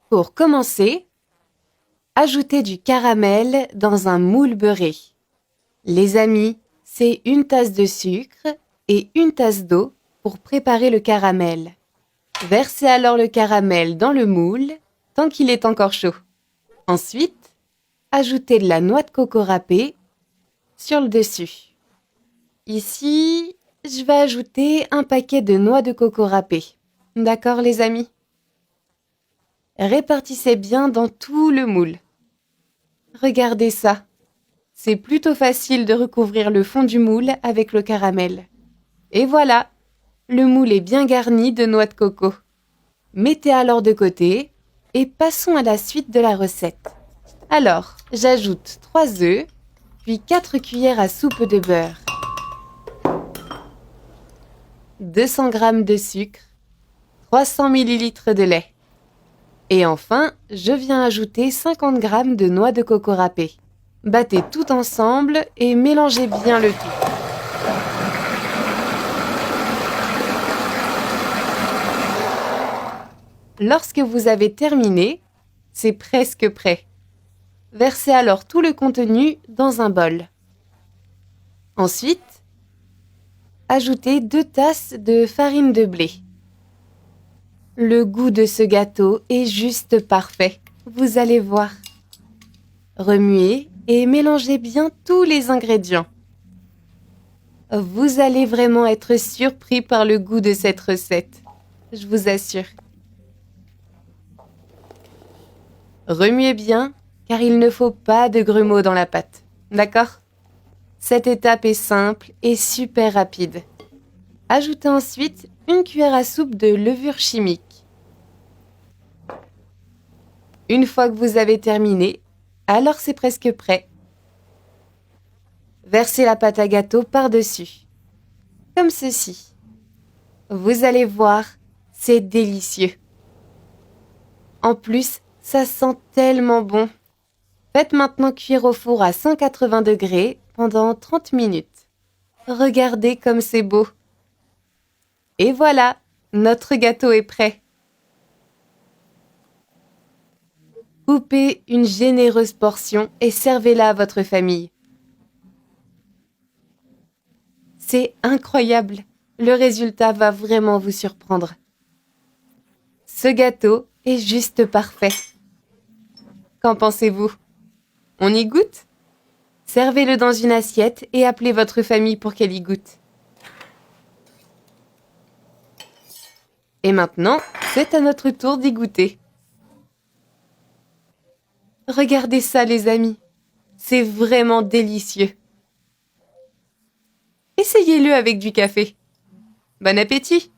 Pour commencer, ajoutez du caramel dans un moule beurré. Les amis, c'est une tasse de sucre et une tasse d'eau pour préparer le caramel. Versez alors le caramel dans le moule tant qu'il est encore chaud. Ensuite, ajoutez de la noix de coco râpée sur le dessus. Ici, je vais ajouter un paquet de noix de coco râpées. D'accord les amis? Répartissez bien dans tout le moule. Regardez ça. C'est plutôt facile de recouvrir le fond du moule avec le caramel. Et voilà, le moule est bien garni de noix de coco. Mettez alors de côté et passons à la suite de la recette. Alors, j'ajoute 3 œufs, puis 4 cuillères à soupe de beurre, 200 g de sucre, 300 ml de lait. Et enfin, je viens ajouter 50 g de noix de coco râpée. Battez tout ensemble et mélangez bien le tout. Lorsque vous avez terminé, c'est presque prêt. Versez alors tout le contenu dans un bol. Ensuite, ajoutez 2 tasses de farine de blé. Le goût de ce gâteau est juste parfait, vous allez voir. Remuez et mélangez bien tous les ingrédients. Vous allez vraiment être surpris par le goût de cette recette, je vous assure. Remuez bien, car il ne faut pas de grumeaux dans la pâte, d'accord? Cette étape est simple et super rapide. Ajoutez ensuite une cuillère à soupe de levure chimique. Une fois que vous avez terminé, alors c'est presque prêt. Versez la pâte à gâteau par-dessus, comme ceci. Vous allez voir, c'est délicieux. En plus, ça sent tellement bon. Faites maintenant cuire au four à 180 degrés pendant 30 minutes. Regardez comme c'est beau. Et voilà, notre gâteau est prêt. Coupez une généreuse portion et servez-la à votre famille. C'est incroyable. Le résultat va vraiment vous surprendre. Ce gâteau est juste parfait. Qu'en pensez-vous? On y goûte? Servez-le dans une assiette et appelez votre famille pour qu'elle y goûte. Et maintenant, c'est à notre tour d'y goûter. Regardez ça les amis, c'est vraiment délicieux. Essayez-le avec du café. Bon appétit!